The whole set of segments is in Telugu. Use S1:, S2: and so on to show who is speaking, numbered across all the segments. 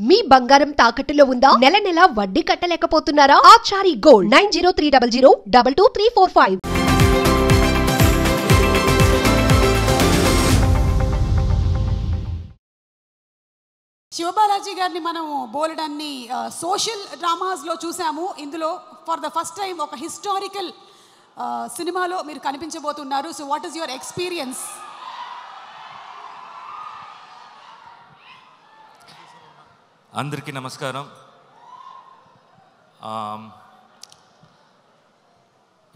S1: మీ బంగారం తాకట్టులో ఉందా? నెల నెల వడ్డీ కట్టలేకపోతున్నారా? ఆచారి గోల్డ్ 9030022345.
S2: శివబాలాజీ గారిని మనం బోలెడన్ని సోషల్ డ్రామాస్లో చూసాము. ఇందులో ఫర్ ద ఫస్ట్ టైం ఒక హిస్టారికల్ సినిమాలో మీరు కనిపించబోతున్నారు. So what is your experience?
S3: అందరికీ నమస్కారం.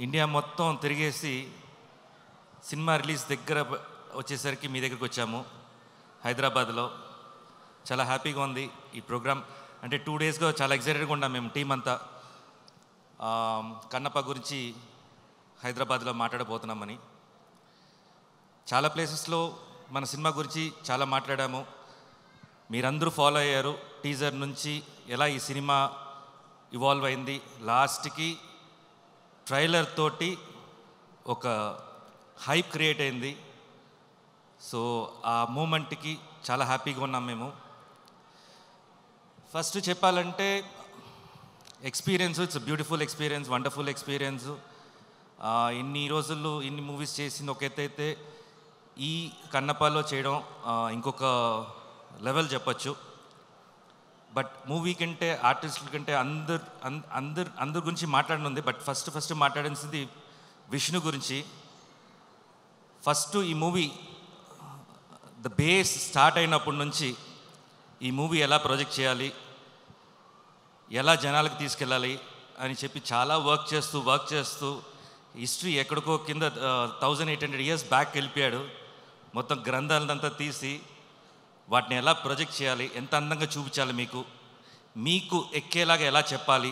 S3: ఇండియా మొత్తం తిరిగేసి సినిమా రిలీజ్ దగ్గర వచ్చేసరికి మీ దగ్గరికి వచ్చాము హైదరాబాద్లో. చాలా హ్యాపీగా ఉంది ఈ ప్రోగ్రామ్. అంటే 2 డేస్గా చాలా ఎక్సైటెడ్గా ఉన్నాం మేము టీం అంతా. కన్నప్ప గురించి హైదరాబాద్లో మాట్లాడబోతున్నామని. చాలా ప్లేసెస్లో మన సినిమా గురించి చాలా మాట్లాడాము. మీరందరూ ఫాలో అయ్యారు. టీజర్ నుంచి ఎలా ఈ సినిమా ఇవాల్వ్ అయింది, లాస్ట్కి ట్రైలర్ తోటి ఒక హైప్ క్రియేట్ అయింది. సో ఆ మూమెంట్కి చాలా హ్యాపీగా ఉన్నాం మేము. ఫస్ట్ చెప్పాలంటే experience, it's beautiful experience, wonderful experience. ఇన్ని రోజుల్లో ఇన్ని మూవీస్ చేసింది ఒక ఎత్తు అయితే, ఈ కన్నప్పలో చేయడం ఇంకొక లెవెల్ చెప్పచ్చు. బట్ మూవీ కంటే ఆర్టిస్టుల కంటే అందరి గురించి మాట్లాడనుంది. బట్ ఫస్ట్ మాట్లాడాల్సింది విష్ణు గురించి. ఫస్ట్ ఈ మూవీ ద బేస్ స్టార్ట్ అయినప్పటి నుంచి ఈ మూవీ ఎలా ప్రొజెక్ట్ చేయాలి, ఎలా జనాలకు తీసుకెళ్ళాలి అని చెప్పి చాలా వర్క్ చేస్తూ హిస్టరీ ఎక్కడికో కింద 1800 years బ్యాక్ వెళ్ళిపోయాడు. మొత్తం గ్రంథాలంతా తీసి వాటిని ఎలా ప్రొజెక్ట్ చేయాలి, ఎంత అందంగా చూపించాలి, మీకు ఎక్కేలాగా ఎలా చెప్పాలి.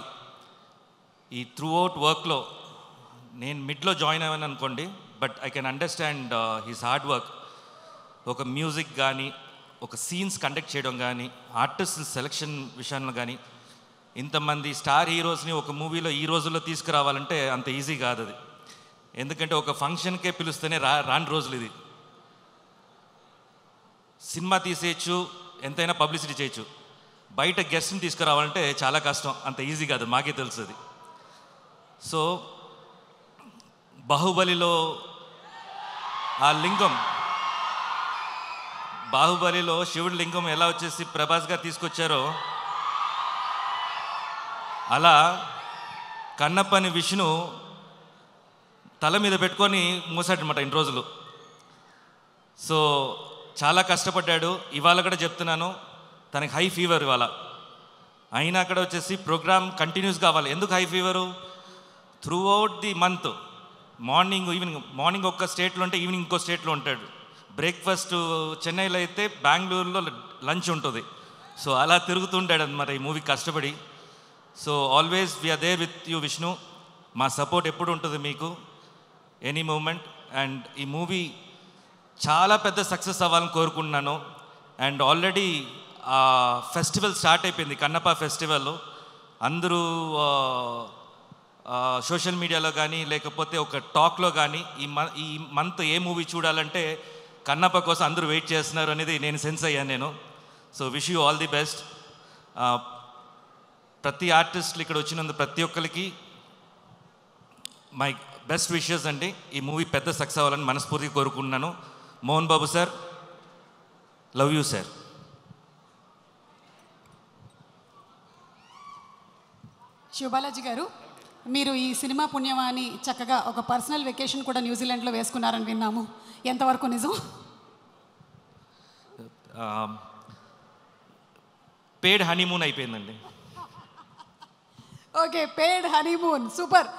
S3: ఈ త్రూ అవుట్ వర్క్లో నేను మిడ్లో జాయిన్ అయ్యాను అనుకోండి, but I can understand his hard work. ఒక మ్యూజిక్ కానీ, ఒక సీన్స్ కండక్ట్ చేయడం కానీ, ఆర్టిస్ట్ సెలెక్షన్ విషయంలో కానీ, ఇంతమంది స్టార్ హీరోస్ని ఒక మూవీలో ఈ రోజుల్లో తీసుకురావాలంటే అంత ఈజీ కాదు అది. ఎందుకంటే ఒక ఫంక్షన్కే పిలుస్తేనే రాని రోజులు ఇది. సినిమా తీసేయచ్చు, ఎంతైనా పబ్లిసిటీ చేయొచ్చు. బయట గెస్ట్ని తీసుకురావాలంటే చాలా కష్టం, అంత ఈజీ కాదు, మాకే తెలుసు అది. సో బాహుబలిలో ఆ లింగం, బాహుబలిలో శివుడి లింగం ఎలా వచ్చేసి ప్రభాస్ గారు తీసుకొచ్చారో, అలా కన్నప్పని విష్ణు తల మీద పెట్టుకొని మూసాడనమాట ఇన్ని రోజులు. సో చాలా కష్టపడ్డాడు. ఇవాళ కూడా చెప్తున్నాను, తనకి హై ఫీవర్ ఇవాళ. అయినా అక్కడ వచ్చేసి ప్రోగ్రామ్ కంటిన్యూస్ కావాలి. ఎందుకు high fever? Through out the month morning ఒక్క స్టేట్లో ఉంటే ఈవినింగ్ ఇంకో స్టేట్లో ఉంటాడు. బ్రేక్ఫాస్ట్ చెన్నైలో అయితే బెంగళూరులో లంచ్ ఉంటుంది. సో అలా తిరుగుతుంటాడు అన్నమాట ఈ మూవీ కష్టపడి. So always we are there with you Vishnu. మా సపోర్ట్ ఎప్పుడు ఉంటుంది మీకు, ఎనీ మూమెంట్. అండ్ ఈ మూవీ చాలా పెద్ద సక్సెస్ అవ్వాలని కోరుకుంటున్నాను. అండ్ ఆల్రెడీ ఫెస్టివల్ స్టార్ట్ అయిపోయింది, కన్నప్ప ఫెస్టివల్. అందరూ సోషల్ మీడియాలో కానీ లేకపోతే ఒక టాక్లో కానీ ఈ మంత్ ఏ మూవీ చూడాలంటే కన్నప్ప కోసం అందరూ వెయిట్ చేస్తున్నారు అనేది నేను సెన్స్ అయ్యాను నేను. So wish you all the best. ప్రతి ఆర్టిస్టులు ఇక్కడ వచ్చినందుకు ప్రతి ఒక్కరికి మై బెస్ట్ విషెస్ అండి. ఈ మూవీ పెద్ద సక్సెస్ అవ్వాలని మనస్ఫూర్తిగా కోరుకుంటున్నాను. Mohan Babu sir, love you sir.
S2: Sivabalaji గారు, మీరు ఈ సినిమా పుణ్యమాని చక్కగా ఒక పర్సనల్ వెకేషన్ కూడా న్యూజిలాండ్లో వేసుకున్నారని విన్నాము. ఎంతవరకు నిజం?
S3: పేడ్ హనీమూన్ అయిపోయిందండి.
S2: ఓకే, పేడ్ హనీమూన్, సూపర్.